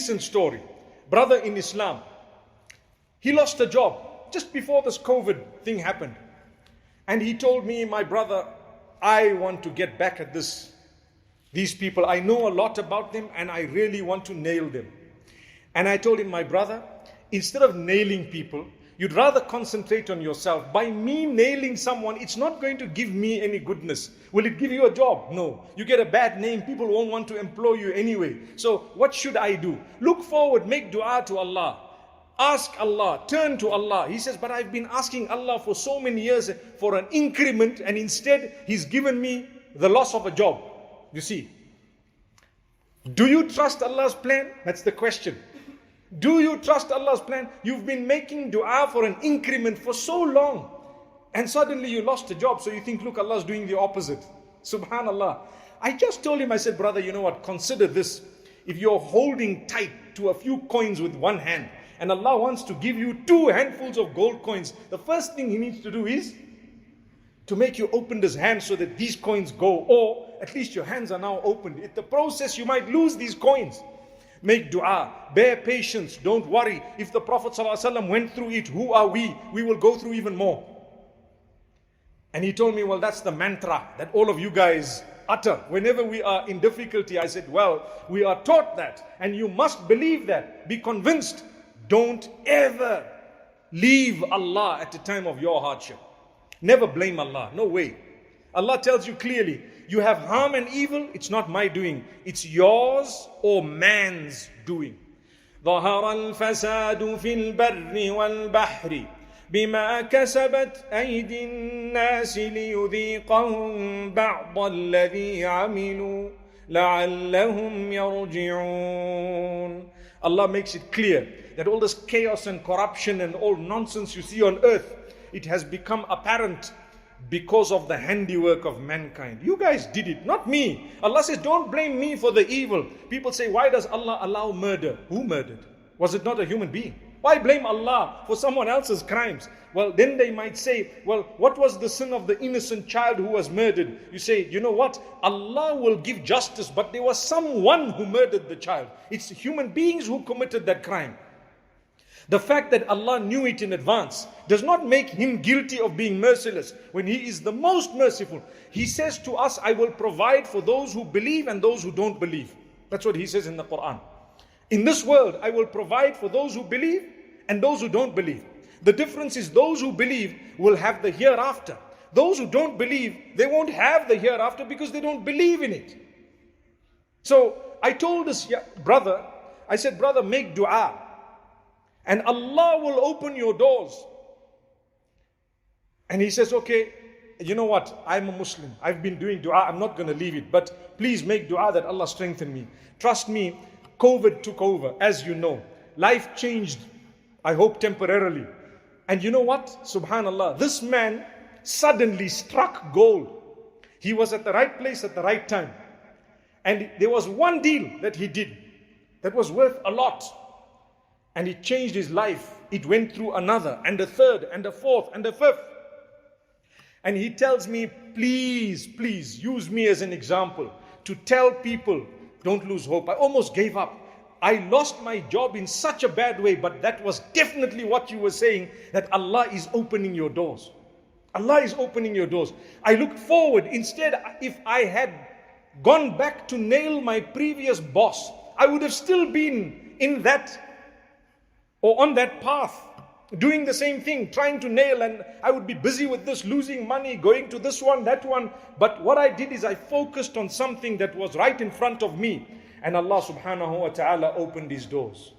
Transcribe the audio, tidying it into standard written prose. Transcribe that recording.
Recent story. Brother in Islam, he lost a job just before this COVID thing happened. And he told me, my brother, I want to get back at these people. I know a lot about them and I really want to nail them. And I told him, my brother, instead of nailing people, you'd rather concentrate on yourself. By me nailing someone, it's not going to give me any goodness. Will it give you a job? No. You get a bad name, people won't want to employ you anyway. So what should I do? Look forward, make dua to Allah. Ask Allah, turn to Allah. He says, but I've been asking Allah for so many years for an increment, and instead He's given me the loss of a job. You see. Do you trust Allah's plan? That's the question. Do you trust Allah's plan? You've been making dua for an increment for so long, and suddenly you lost a job, so you think, look, Allah's doing the opposite. Subhanallah. I just told him, I said, brother, you know what, consider this. If you're holding tight to a few coins with one hand, and Allah wants to give you 2 handfuls of gold coins, the first thing He needs to do is to make you open this hand so that these coins go, or at least your hands are now opened. In the process, you might lose these coins. Make dua, bear patience, don't worry. If the Prophet ﷺ went through it, who are we? We will go through even more. And he told me, well, that's the mantra that all of you guys utter whenever we are in difficulty. I said, well, we are taught that, and you must believe that. Be convinced. Don't ever leave Allah at the time of your hardship. Never blame Allah. No way. Allah tells you clearly, you have harm and evil, it's not my doing. It's yours or man's doing. ظهر الفساد في البر والبحر بما كسبت أيدي الناس ليذيقهم بعض الذي عملوا لعلهم يرجعون. Allah makes it clear that all this chaos and corruption and all nonsense you see on earth, it has become apparent because of the handiwork of mankind. You guys did it, not me. Allah says, don't blame me for the evil. People say, why does Allah allow murder? Who murdered? Was it not a human being? Why blame Allah for someone else's crimes? Well, then they might say, well, what was the sin of the innocent child who was murdered? You say, you know what? Allah will give justice, but there was someone who murdered the child. It's human beings who committed that crime. The fact that Allah knew it in advance does not make Him guilty of being merciless when He is the most merciful. He says to us, I will provide for those who believe and those who don't believe. That's what He says in the Quran. In this world, I will provide for those who believe and those who don't believe. The difference is those who believe will have the hereafter. Those who don't believe, they won't have the hereafter because they don't believe in it. So I told this brother, I said, brother, make dua. And Allah will open your doors. And he says, okay, you know what? I'm a Muslim. I've been doing dua. I'm not going to leave it. But please make dua that Allah strengthen me. Trust me, COVID took over, as you know. Life changed, I hope temporarily. And you know what? Subhanallah, this man suddenly struck gold. He was at the right place at the right time. And there was one deal that he did that was worth a lot. And it changed his life. It went through another, and a third, and a fourth, and a fifth. And he tells me, please, please use me as an example to tell people, don't lose hope. I almost gave up. I lost my job in such a bad way, but that was definitely what you were saying, that Allah is opening your doors. Allah is opening your doors. I looked forward. Instead, if I had gone back to nail my previous boss, I would have still been in that or on that path, doing the same thing, trying to nail, and I would be busy with this, losing money, going to this one, that one. But what I did is I focused on something that was right in front of me, and Allah subhanahu wa ta'ala opened these doors.